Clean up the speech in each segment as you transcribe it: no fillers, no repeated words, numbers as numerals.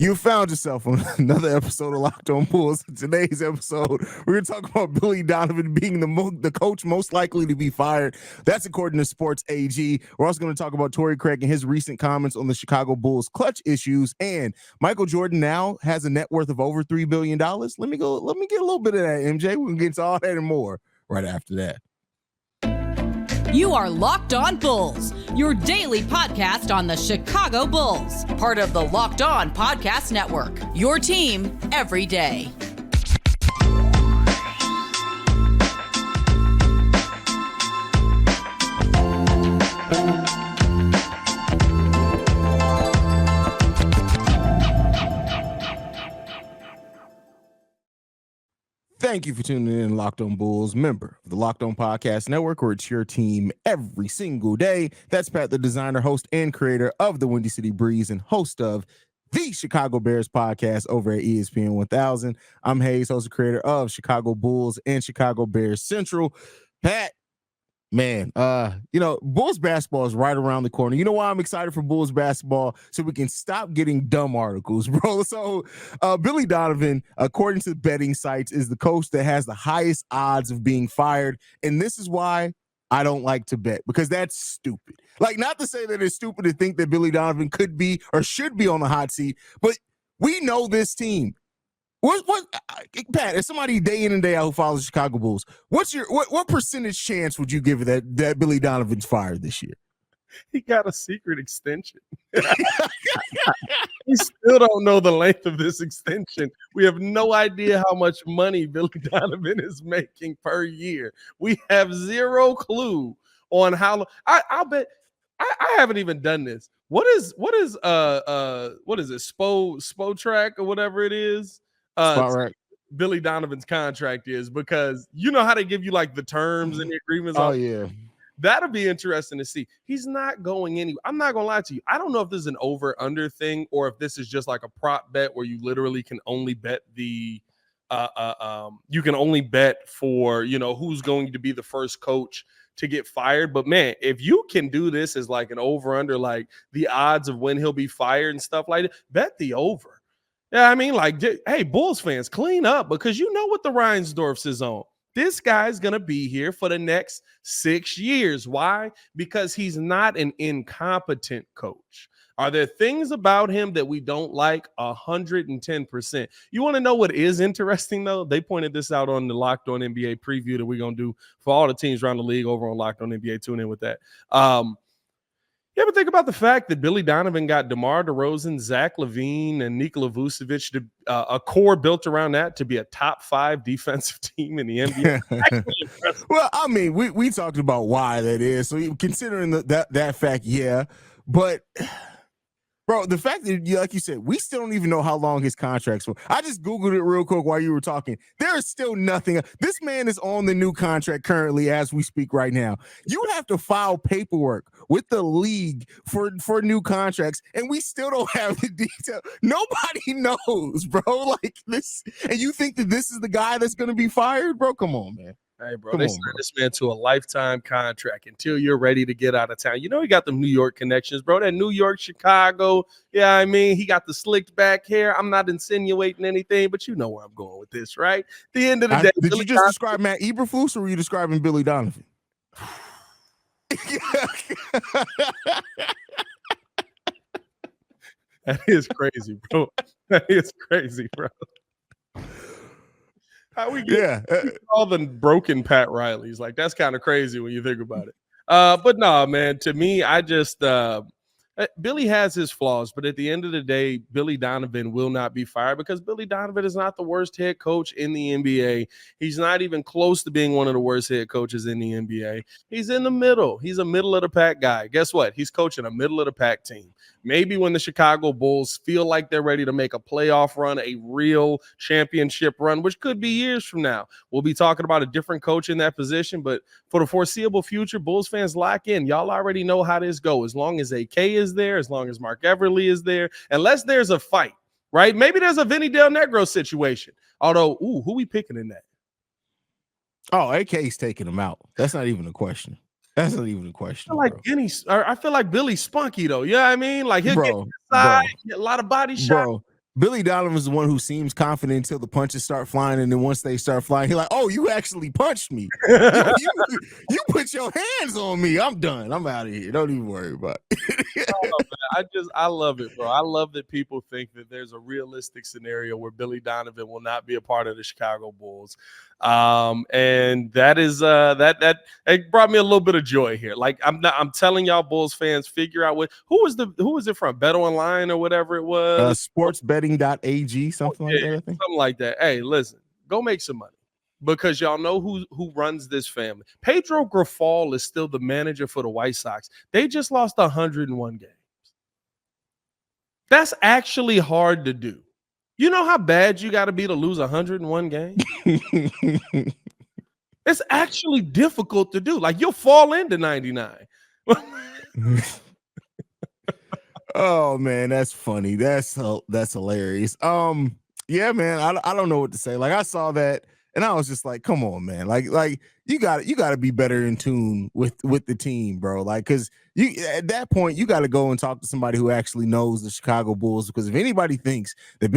You found yourself on another episode of Locked On Bulls. In today's episode, we're going to talk about Billy Donovan being the coach most likely to be fired. That's according to Sports AG. We're also going to talk about Torrey Craig and his recent comments on the Chicago Bulls clutch issues. And Michael Jordan now has a net worth of over $3 billion. Let me get a little bit of that, MJ. We can get into all that and more right after that. You are Locked On Bulls, your daily podcast on the Chicago Bulls, part of the Locked On Podcast Network, your team every day. Thank you for tuning in, Locked On Bulls, member of the Locked On Podcast Network, where it's your team every single day. That's Pat the Designer, host and creator of the Windy City Breeze and host of the Chicago Bears podcast over at ESPN 1000. I'm HAize, host and creator of Chicago Bulls and Chicago Bears Central. Pat, man, Bulls basketball is right around the corner. You know why I'm excited for Bulls basketball? So we can stop getting dumb articles, bro. So Billy Donovan, according to betting sites, is the coach that has the highest odds of being fired. And this is why I don't like to bet, because that's stupid. Like, not to say that it's stupid to think that Billy Donovan could be or should be on the hot seat, but we know this team. What Pat, as somebody day in and day out who follows the Chicago Bulls, what percentage chance would you give that Billy Donovan's fired this year? He got a secret extension. We still don't know the length of this extension. We have no idea how much money Billy Donovan is making per year. We have zero clue on how. I'll bet. I haven't even done this. What is it? Spo track or whatever it is. Right. Billy Donovan's contract is, because you know how they give you like the terms and the agreements. Oh yeah, that'll be interesting to see. He's not going anywhere. I'm not gonna lie to you. I don't know if this is an over under thing or if this is just like a prop bet where you literally can only bet you can only bet for who's going to be the first coach to get fired. But man, if you can do this as like an over under, like the odds of when he'll be fired and stuff like that, bet the over. Yeah, I mean, like, hey, Bulls fans, clean up, because you know what the Reinsdorfs is on. This guy's going to be here for the next 6 years. Why? Because he's not an incompetent coach. Are there things about him that we don't like? 110%. You want to know what is interesting, though? They pointed this out on the Locked On NBA preview that we're going to do for all the teams around the league over on Locked On NBA. Tune in with that. You ever think about the fact that Billy Donovan got DeMar DeRozan, Zach LaVine, and Nikola Vucevic, to a core built around that to be a top 5 defensive team in the NBA? Well, I mean, we talked about why that is. So considering that fact, yeah. But, bro, the fact that, like you said, we still don't even know how long his contract's for. I just Googled it real quick while you were talking. There is still nothing. This man is on the new contract currently as we speak right now. You have to file paperwork with the league for new contracts, and we still don't have the detail. Nobody knows, bro. Like this, and you think that this is the guy that's going to be fired, bro? Come on, man. Hey, bro, they signed this man to a lifetime contract until you're ready to get out of town. You know, he got the New York connections, bro. That New York, Chicago. Yeah, I mean, he got the slicked back hair. I'm not insinuating anything, but you know where I'm going with this, right? At the end of the day. Did you just describe Matt Eberflus, or were you describing Billy Donovan? That is crazy, bro. That is crazy, bro. How we get all the broken Pat Rileys? Like, that's kind of crazy when you think about it. But no, man, to me, I just Billy has his flaws, but at the end of the day, Billy Donovan will not be fired, because Billy Donovan is not the worst head coach in the NBA. He's not even close to being one of the worst head coaches in the NBA. He's in the middle. He's a middle of the pack guy. Guess what? He's coaching a middle of the pack team. Maybe when the Chicago Bulls feel like they're ready to make a playoff run, a real championship run, which could be years from now, we'll be talking about a different coach in that position. But for the foreseeable future, Bulls fans, lock in. Y'all already know how this goes. As long as AK is there, as long as Mark Everly is there, unless there's a fight, right? Maybe there's a Vinny Del Negro situation. Although, who we picking in that? Oh, AK's taking him out. That's not even a question. That's not even a question. I feel like Billy's spunky though. Yeah, I mean, like he'll get inside, get a lot of body shots. Billy Donovan is the one who seems confident until the punches start flying, and then once they start flying, he's like, "Oh, you actually punched me. You put your hands on me. I'm done. I'm out of here. Don't even worry about it." I love it, bro. I love that people think that there's a realistic scenario where Billy Donovan will not be a part of the Chicago Bulls. And that is that it brought me a little bit of joy here. Like I'm telling y'all Bulls fans, figure out who was it from? Bet Online or whatever it was. Sportsbetting.ag, something like that, I think. Something like that. Hey, listen, go make some money. Because y'all know who runs this family. Pedro Grifol is still the manager for the White Sox. They just lost 101 games. That's actually hard to do. You know how bad you got to be to lose 101 games? It's actually difficult to do. Like, you'll fall into 99. Oh man, that's funny. That's hilarious. Yeah, man, I don't know what to say. Like, I saw that and I was just like, come on, man. Like you got to be better in tune with the team, bro. Like, because you at that point you got to go and talk to somebody who actually knows the Chicago Bulls. Because if anybody thinks that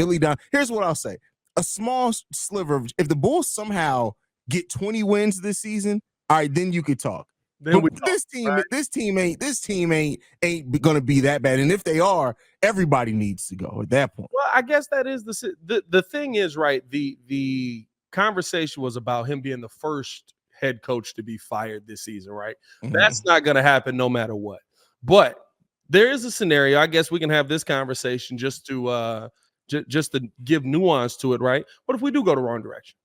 here's what I'll say: a small sliver of, if the Bulls somehow get 20 wins this season, all right, then you could talk. But this team ain't gonna be that bad. And if they are, everybody needs to go at that point. Well, I guess that is the thing is, right. The conversation was about him being the first head coach to be fired this season, right? Mm-hmm. That's not going to happen no matter what. But there is a scenario. I guess we can have this conversation just to give nuance to it, right? What if we do go the wrong direction?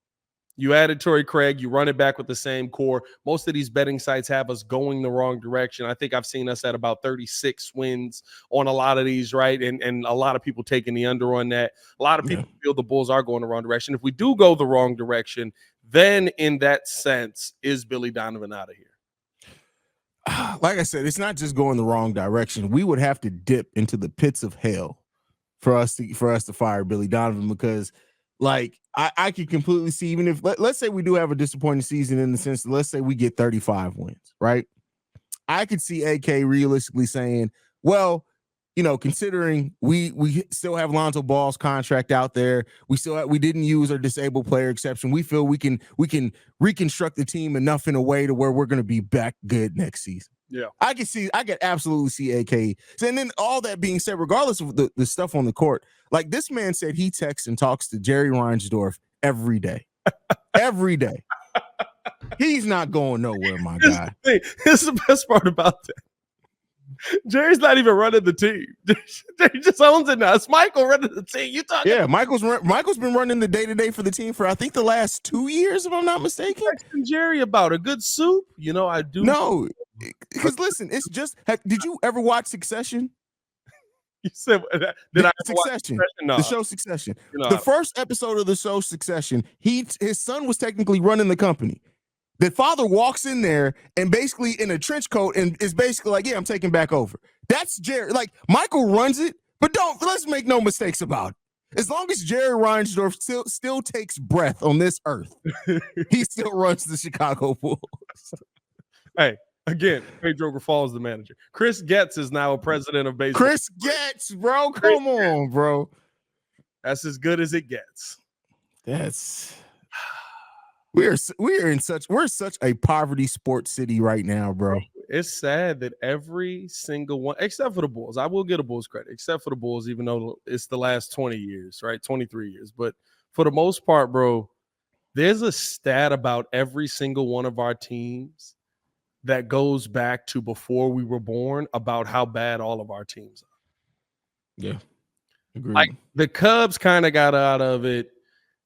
You added Torrey Craig, you run it back with the same core. Most of these betting sites have us going the wrong direction. I think I've seen us at about 36 wins on a lot of these, right? And a lot of people taking the under on that. A lot of people feel the Bulls are going the wrong direction. If we do go the wrong direction, then in that sense, is Billy Donovan out of here? Like I said, it's not just going the wrong direction. We would have to dip into the pits of hell for us to fire Billy Donovan, because like I can completely see, even if let's say we do have a disappointing season in the sense that let's say we get 35 wins, right? I could see AK realistically saying, well, you know, considering we still have Lonzo Ball's contract out there, we didn't use our disabled player exception. We feel we can reconstruct the team enough in a way to where we're going to be back good next season. Yeah, I could absolutely see AK. And then all that being said, regardless of the stuff on the court, like this man said he texts and talks to Jerry Reinsdorf every day. Every day. He's not going nowhere, my guy. Here's the best part about that. Jerry's not even running the team. Jerry just owns it now. It's Michael running the team. You talking? Yeah, Michael's been running the day-to-day for the team for I think the last 2 years, if I'm not mistaken. Jerry about a good soup. You know, I do. No, because listen, it's just. Did you ever watch Succession? You said Succession? No. The show Succession. The first episode of the show Succession, his son was technically running the company. The father walks in there and basically in a trench coat and is basically like, yeah, I'm taking back over. That's Jerry. Like, Michael runs it, but let's make no mistakes about it. As long as Jerry Reinsdorf still takes breath on this earth, he still runs the Chicago Bulls. Hey, again, Pedro Grifol is the manager. Chris Getz is now a president of baseball. Chris Getz, bro. Come on, bro. That's as good as it gets. We're such a poverty sports city right now, bro. It's sad that every single one, except for the Bulls, I will get a Bulls credit, except for the Bulls, even though it's the last 20 years, right? 23 years. But for the most part, bro, there's a stat about every single one of our teams that goes back to before we were born about how bad all of our teams are. Yeah. Agreed. Like the Cubs kind of got out of it.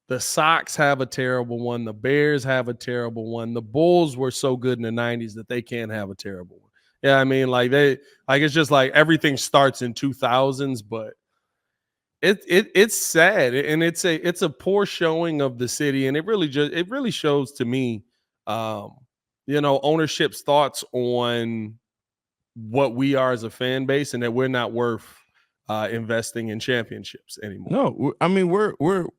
The Sox have a terrible one. The Bears have a terrible one. The Bulls were so good in the 90s that they can't have a terrible one. Yeah, I mean, it's just like everything starts in 2000s, but it's sad, and it's a poor showing of the city, and it really shows to me, ownership's thoughts on what we are as a fan base, and that we're not worth investing in championships anymore. No, I mean we're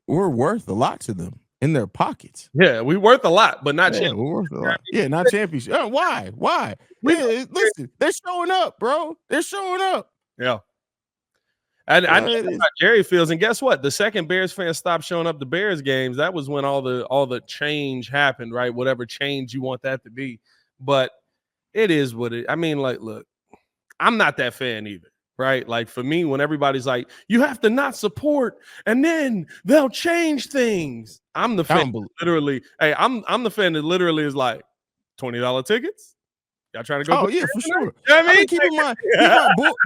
worth a lot to them in their pockets. Yeah, we're worth a lot, but not championships. We're worth a lot. Yeah, not championships. Why? Listen, they're showing up, bro. They're showing up. Yeah. I know how Jerry feels, and guess what? The second Bears fans stopped showing up to Bears games, that was when all the change happened, right? Whatever change you want that to be, but it is what it. I mean, like, look, I'm not that fan either, right? Like for me, when everybody's like, you have to not support, and then they'll change things. I'm the fan that literally. Hey, I'm the fan that literally is like $20 tickets. Y'all trying to go? Oh yeah, for sure. You know what I mean, keep in mind,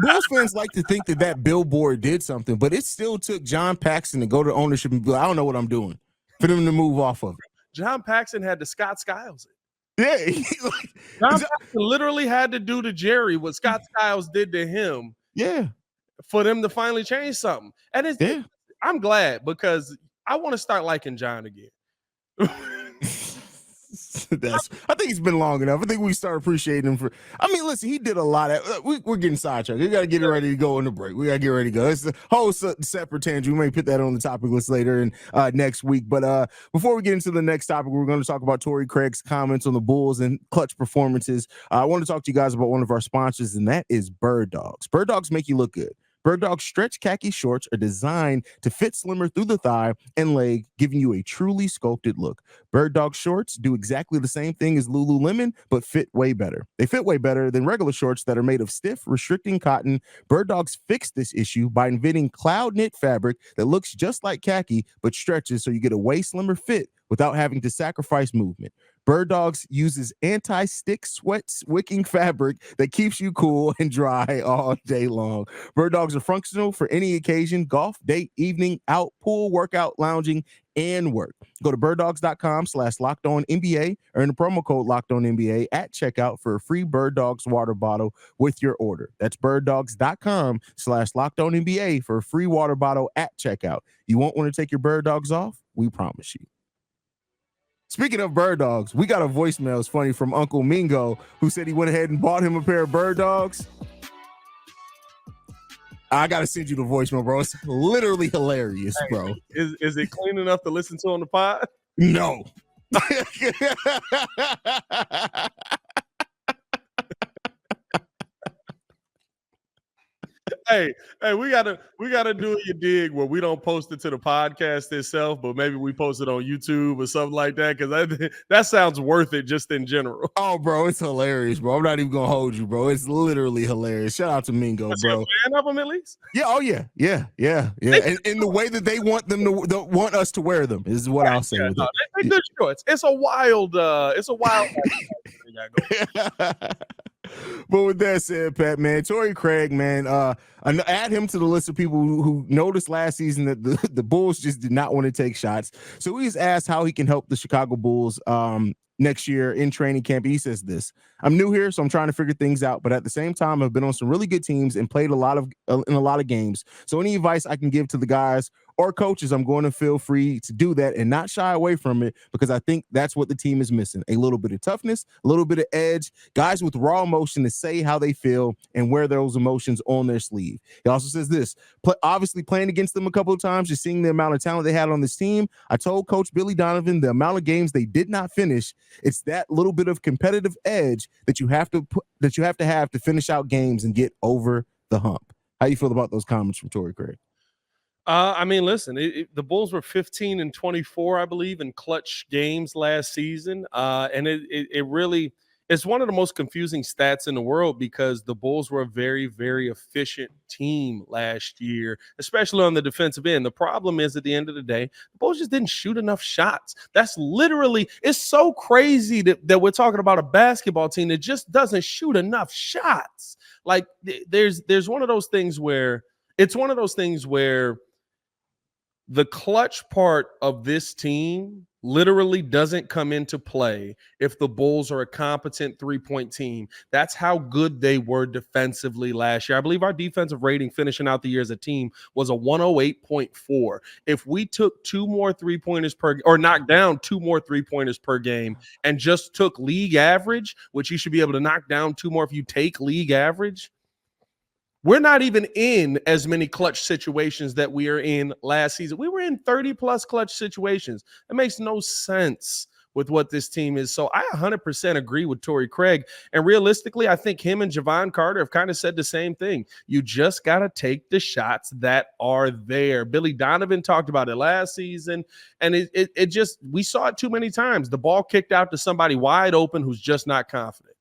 Bulls fans like to think that billboard did something, but it still took John Paxson to go to ownership and be like, I don't know what I'm doing, for them to move off of it. John Paxson had to Scott Skiles it. Yeah, John Paxson literally had to do to Jerry what Scott Skiles did to him. Yeah, for them to finally change something, and I'm glad because I want to start liking John again. I think it's been long enough. I think we start appreciating him for. I mean, listen, he did a lot of. We're getting sidetracked. We got to get ready to go on the break. We got to get ready to go. It's a whole separate tangent. We may put that on the topic list later and next week. But before we get into the next topic, we're going to talk about Torrey Craig's comments on the Bulls and clutch performances. I want to talk to you guys about one of our sponsors, and that is Birddogs. Birddogs make you look good. Birddogs stretch khaki shorts are designed to fit slimmer through the thigh and leg, giving you a truly sculpted look. Birddogs shorts do exactly the same thing as Lululemon, but fit way better. They fit way better than regular shorts that are made of stiff, restricting cotton. Birddogs fixed this issue by inventing cloud knit fabric that looks just like khaki, but stretches so you get a way slimmer fit without having to sacrifice movement. Birddogs uses anti-stick sweat wicking fabric that keeps you cool and dry all day long. Birddogs are functional for any occasion: golf, date, evening, out, pool, workout, lounging, and work. Go to birddogs.com/LockedOnNBA, earn the promo code LockedOnNBA at checkout for a free Birddogs water bottle with your order. That's birddogs.com/LockedOnNBA for a free water bottle at checkout. You won't want to take your Birddogs off, we promise you. Speaking of Birddogs, we got a voicemail. It's funny from Uncle Mingo, who said he went ahead and bought him a pair of Birddogs. I got to send you the voicemail, bro. It's literally hilarious, bro. Is it clean enough to listen to on the pod? No. Hey, we gotta do a dig where we don't post it to the podcast itself, but maybe we post it on YouTube or something like that, because that sounds worth it just in general. Oh, bro, it's hilarious, bro. I'm not even gonna hold you, bro. It's literally hilarious. Shout out to Mingo, bro. A fan of them at least? Yeah. Oh yeah. And in the way that they want them to want us to wear them is what I'll say. Yeah, with no, it. they're good shorts. It's a wild. But with that said, Pat, man, Torrey Craig, man, add him to the list of people who noticed last season that the Bulls just did not want to take shots. So he's asked how he can help the Chicago Bulls next year in training camp. He says this: I'm new here, so I'm trying to figure things out, but at the same time, I've been on some really good teams and played in a lot of games. So any advice I can give to the guys or coaches, I'm going to feel free to do that and not shy away from it, because I think that's what the team is missing: a little bit of toughness, a little bit of edge, guys with raw emotion to say how they feel and wear those emotions on their sleeve. He also says this: obviously playing against them a couple of times, just seeing the amount of talent they had on this team, I told Coach Billy Donovan the amount of games they did not finish. It's that little bit of competitive edge that you have to have to finish out games and get over the hump. How you feel about those comments from Torrey Craig? I mean, listen, the Bulls were 15-24, I believe, in clutch games last season. And it really, it's one of the most confusing stats in the world, because the Bulls were a very, very efficient team last year, especially on the defensive end. The problem is, at the end of the day, the Bulls just didn't shoot enough shots. That's literally, it's so crazy that we're talking about a basketball team that just doesn't shoot enough shots. Like there's one of those things where the clutch part of this team literally doesn't come into play if the Bulls are a competent three-point team. That's how good they were defensively last year. I believe our defensive rating finishing out the year as a team was a 108.4. If we took two more three-pointers or knocked down two more three-pointers per game and just took league average, which you should be able to knock down two more if you take league average, we're not even in as many clutch situations that we are in last season. We were in 30-plus clutch situations. It makes no sense with what this team is. So I 100% agree with Torrey Craig. And realistically, I think him and Javon Carter have kind of said the same thing. You just got to take the shots that are there. Billy Donovan talked about it last season, and it just, we saw it too many times. The ball kicked out to somebody wide open who's just not confident.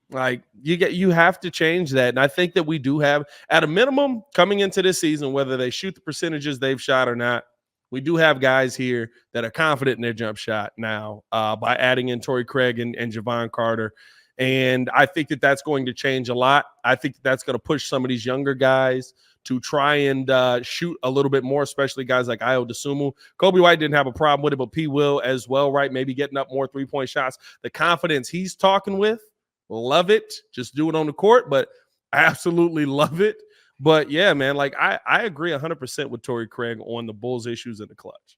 Like, you have to change that. And I think that we do have, at a minimum, coming into this season, whether they shoot the percentages they've shot or not, we do have guys here that are confident in their jump shot now by adding in Torrey Craig and Javon Carter. And I think that that's going to change a lot. I think that's going to push some of these younger guys to try and shoot a little bit more, especially guys like Ayo Dosunmu. Kobe White didn't have a problem with it, but P. Will as well, right? Maybe getting up more three-point shots. The confidence he's talking with, love it. Just do it on the court, but I absolutely love it. But yeah, man, like I agree 100% with Torrey Craig on the Bulls issues in the clutch.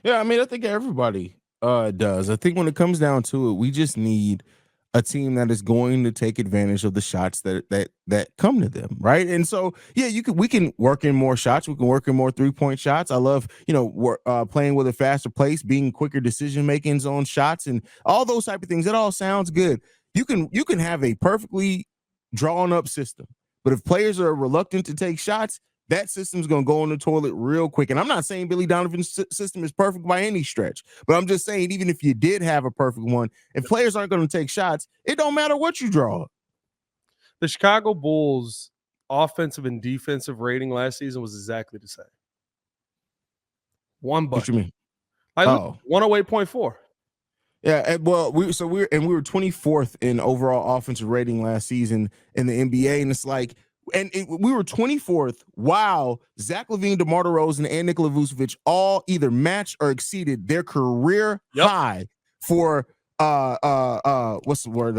Yeah, I mean, I think everybody does. I think when it comes down to it, we just need a team that is going to take advantage of the shots that come to them, right? And so, yeah, we can work in more shots. We can work in more 3-point shots. I love, playing with a faster pace, being quicker decision makings on shots, and all those type of things. It all sounds good. You can have a perfectly drawn up system, but if players are reluctant to take shots, that system's going to go in the toilet real quick. And I'm not saying Billy Donovan's system is perfect by any stretch, but I'm just saying, even if you did have a perfect one, if players aren't going to take shots, it don't matter what you draw. The Chicago Bulls offensive and defensive rating last season was exactly the same. One bucket. What you mean? Like 108.4. Yeah, well, we were 24th in overall offensive rating last season in the NBA, and it's like, we were 24th while Zach LaVine, DeMar DeRozan, and Nikola Vucevic all either matched or exceeded their career high for what's the word?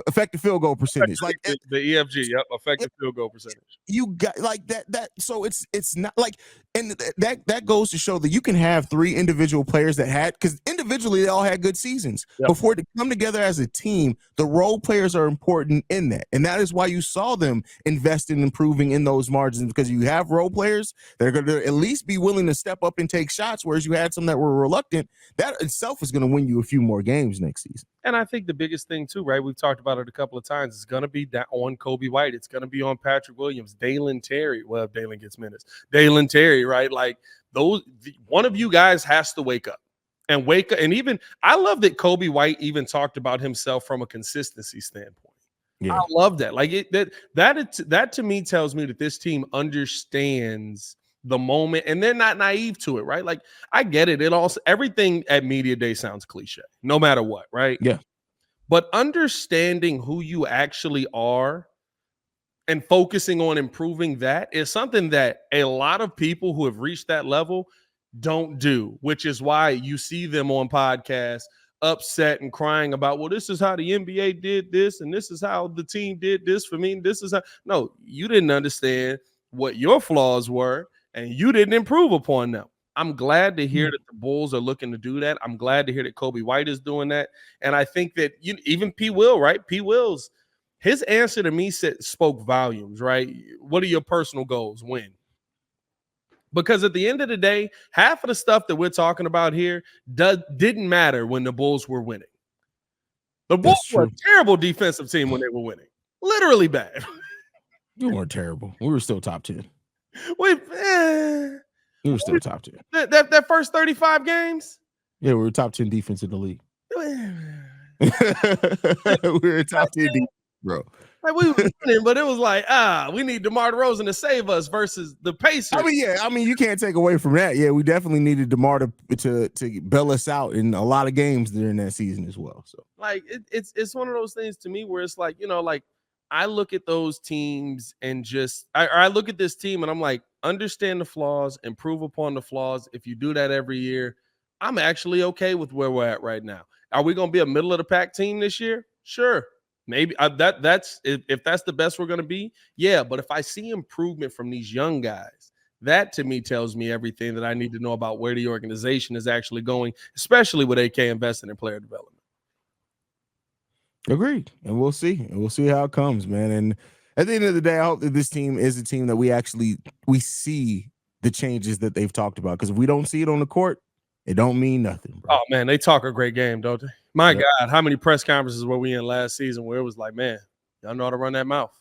Effective field goal percentage. Like the EFG, effective field goal percentage. You got like that. So it's not like, and that goes to show that you can have three individual players that had, because individually they all had good seasons. Before to come together as a team, the role players are important in that, and that is why you saw them invest in improving in those margins, because you have role players that are going to at least be willing to step up and take shots, whereas you had some that were reluctant. That itself is going to win you a few more games next season. And I think the biggest thing too, right? We've talked about it a couple of times. It's going to be on Kobe White. It's going to be on Patrick Williams, Dalen Terry. Well, if Dalen gets minutes, Dalen Terry, right? Like one of you guys has to wake up. And even I love that Kobe White even talked about himself from a consistency standpoint. Yeah. I love that. Like that to me tells me that this team understands the moment, and they're not naive to it, right? Like, I get it. Everything at Media Day sounds cliche, no matter what, right? Yeah. But understanding who you actually are and focusing on improving that is something that a lot of people who have reached that level don't do, which is why you see them on podcasts upset and crying about, well, this is how the NBA did this, and this is how the team did this for me, and this is how. No, you didn't understand what your flaws were, and you didn't improve upon them. I'm glad to hear that the Bulls are looking to do that. I'm glad to hear that Kobe White is doing that. And I think that even P. Will, right? P. Will's, his answer to me spoke volumes, right? What are your personal goals? Win. Because at the end of the day, half of the stuff that we're talking about here didn't matter when the Bulls were winning. The Bulls were a terrible defensive team when they were winning. Literally bad. You weren't terrible. We were still top 10. We were still top 10. That first 35 games? Yeah, we were top 10 defense in the league. We were top 10 defense, bro. Like, we were winning, but it was like, we need DeMar DeRozan to save us versus the Pacers. I mean, you can't take away from that. Yeah, we definitely needed DeMar to bail us out in a lot of games during that season as well. So, like, it's one of those things to me where it's like, like, I look at those teams and just I look at this team and I'm like, understand the flaws, improve upon the flaws. If you do that every year, I'm actually okay with where we're at right now. Are we going to be a middle of the pack team this year? Sure. Maybe that's if that's the best we're going to be. Yeah. But if I see improvement from these young guys, that to me tells me everything that I need to know about where the organization is actually going, especially with AK investing in player development. Agreed. And we'll see. And we'll see how it comes, man. And at the end of the day, I hope that this team is a team that we see the changes that they've talked about. Because if we don't see it on the court, it don't mean nothing, bro. Oh man, they talk a great game, don't they? My God, how many press conferences were we in last season where it was like, man, y'all know how to run that mouth?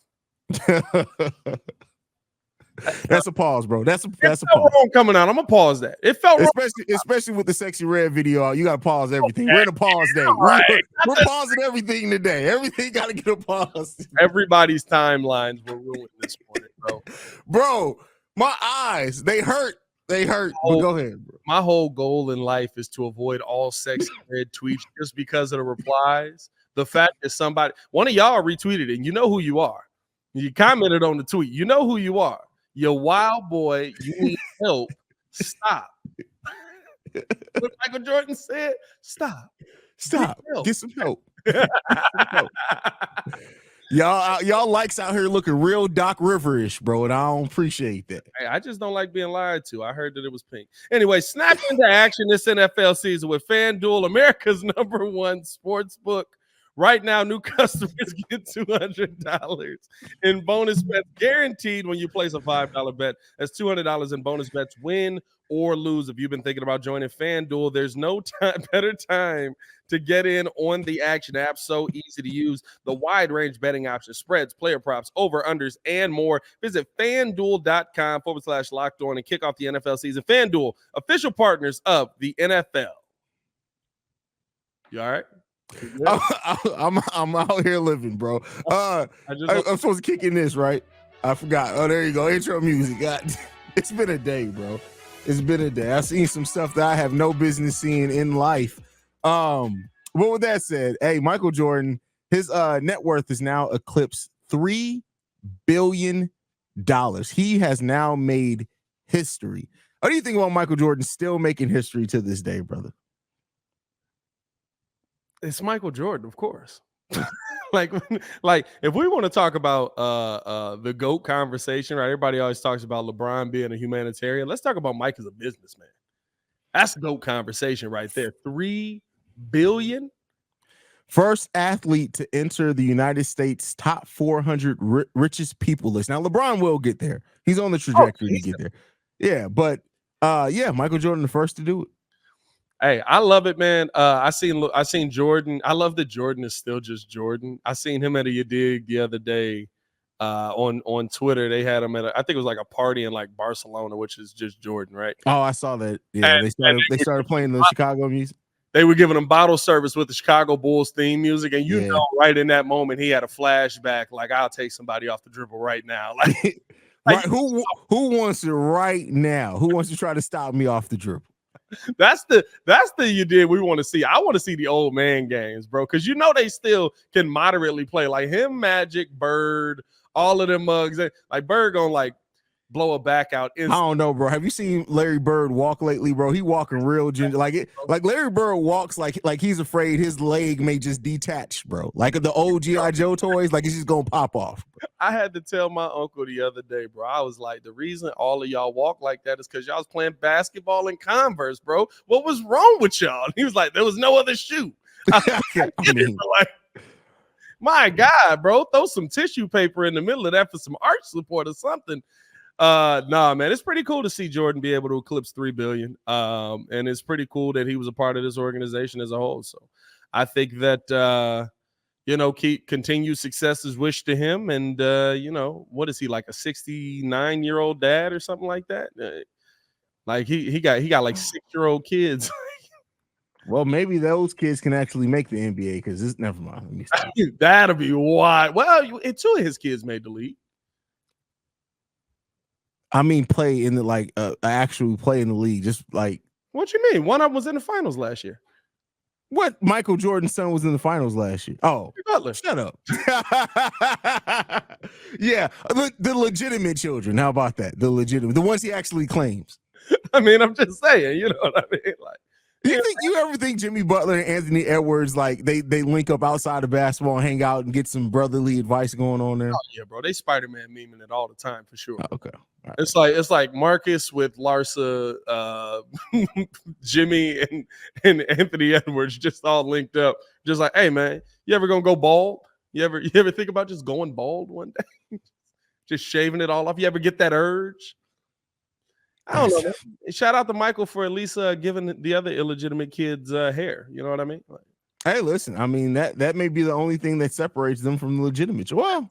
That's a pause, bro. That's a pause. Wrong coming out. I'm gonna pause that. It felt wrong. Especially with the Sexy Red video. You gotta pause everything. We're in a pause day. We're pausing everything today. Everything gotta get a pause. Everybody's timelines were ruined this morning, bro. Bro, my eyes, they hurt. They hurt. But go ahead, bro. My whole goal in life is to avoid all Sexy Red tweets just because of the replies. The fact that one of y'all retweeted it, and you know who you are. You commented on the tweet. You know who you are. You're wild boy. You need help. Stop. What Michael Jordan said, stop. Get some help. Y'all likes out here looking real Doc River-ish, bro, and I don't appreciate that. Hey, I just don't like being lied to. I heard that it was pink. Anyway, snap into action this NFL season with FanDuel, America's #1 sportsbook. Right now, new customers get $200 in bonus bets guaranteed when you place a $5 bet. That's $200 in bonus bets, win or lose. If you've been thinking about joining FanDuel, there's no better time to get in on the action. App so easy to use. The wide range betting options, spreads, player props, over-unders, and more. Visit FanDuel.com/locked on and kick off the NFL season. FanDuel, official partners of the NFL. You all right? I'm out here living, bro. I'm supposed to kick in this, right? I forgot. Oh, there you go. Intro music. God, it's been a day, bro. It's been a day. I've seen some stuff that I have no business seeing in life. But with that said, hey, Michael Jordan, his net worth is now eclipsed $3 billion. He has now made history. What do you think about Michael Jordan still making history to this day, brother? It's Michael Jordan, of course. like if we want to talk about the GOAT conversation, right? Everybody always talks about LeBron being a humanitarian. Let's talk about Mike as a businessman. That's GOAT conversation right there. $3 billion. First athlete to enter the United States top 400 richest people list. Now, LeBron will get there. He's on the trajectory to get there. Yeah, but Michael Jordan the first to do it. Hey, I love it, man. I seen Jordan. I love that Jordan is still just Jordan. I seen him at a dig the other day on Twitter. They had him at I think it was like a party in like Barcelona, which is just Jordan, right? Oh, I saw that. Yeah, they started playing the Chicago music. They were giving him bottle service with the Chicago Bulls theme music, and you know, right in that moment, he had a flashback. Like, I'll take somebody off the dribble right now. Like, right? Who wants it right now? Who wants to try to stop me off the dribble? That's the you did we want to see. I want to see the old man games, bro, because you know they still can moderately play. Like him, Magic, Bird, all of them mugs. Like Bird gonna like blow a back out. I don't know, bro. Have you seen Larry Bird walk lately, bro? He walking real ginger. Like Larry Bird walks like he's afraid his leg may just detach, bro. Like the old G.I. Joe toys, like it's just gonna pop off. Bro. I had to tell my uncle the other day, bro. I was like, the reason all of y'all walk like that is because y'all was playing basketball in Converse, bro. What was wrong with y'all? And he was like, there was no other shoe. I mean, like, my God, bro, throw some tissue paper in the middle of that for some arch support or something. Nah, man, it's pretty cool to see Jordan be able to eclipse 3 billion. And it's pretty cool that he was a part of this organization as a whole. So I think that continued success is wished to him. And what is he, like a 69-year-old dad or something like that? Like he got like 6-year-old kids. Well, maybe those kids can actually make the NBA because it's never mind. That'll be wild. Well, 2 of his kids made the league. I mean, play in the actually play in the league. Just like, what you mean? One of them was in the finals last year. What? Michael Jordan's son was in the finals last year. Oh, Butler. Shut up. Yeah, the legitimate children. How about that? The legitimate, the ones he actually claims. I mean, I'm just saying. You know what I mean? Like, you ever think Jimmy Butler and Anthony Edwards like they link up outside of basketball and hang out and get some brotherly advice going on there? Oh yeah, bro. They Spider-Man memeing it all the time for sure. Oh, okay. Right. It's like Marcus with Larsa, Jimmy and Anthony Edwards just all linked up. Just like, hey man, you ever gonna go bald? You ever think about just going bald one day? Just shaving it all off? You ever get that urge? I don't know, man. Shout out to Michael for at least giving the other illegitimate kids hair. You know what I mean? Like, hey, listen, I mean, that may be the only thing that separates them from the legitimate. Well,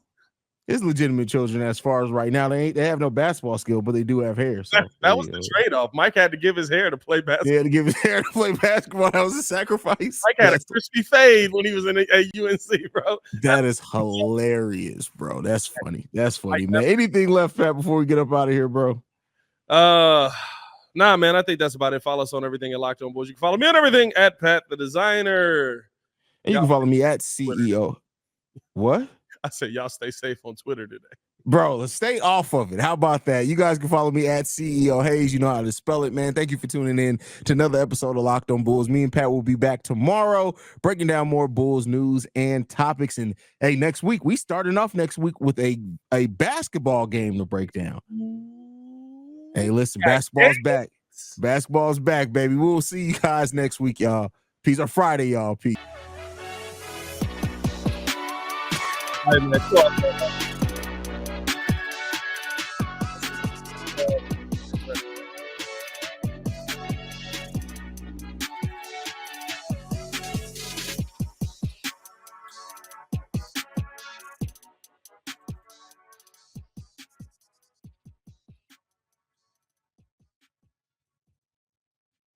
it's legitimate children as far as right now. They have no basketball skill, but they do have hair. So that was the trade-off. Mike had to give his hair to play basketball. He had to give his hair to play basketball. That was a sacrifice. Mike had a crispy fade when he was in a UNC, bro. That is hilarious, bro. That's funny. That's funny, man. Anything left, Pat, before we get up out of here, bro? Nah, man. I think that's about it. Follow us on everything at Locked On Bulls. You can follow me on everything at Pat the Designer. And you can follow me at CEO. What? I said, y'all stay safe on Twitter today. Bro, let's stay off of it. How about that? You guys can follow me at CEO HAize. You know how to spell it, man. Thank you for tuning in to another episode of Locked On Bulls. Me and Pat will be back tomorrow breaking down more Bulls news and topics. And hey, next week, we starting off next week with a basketball game to break down. Hey, listen, basketball's back. Basketball's back, baby. We'll see you guys next week, y'all. Peace. Or Friday, y'all. Peace. All right, man.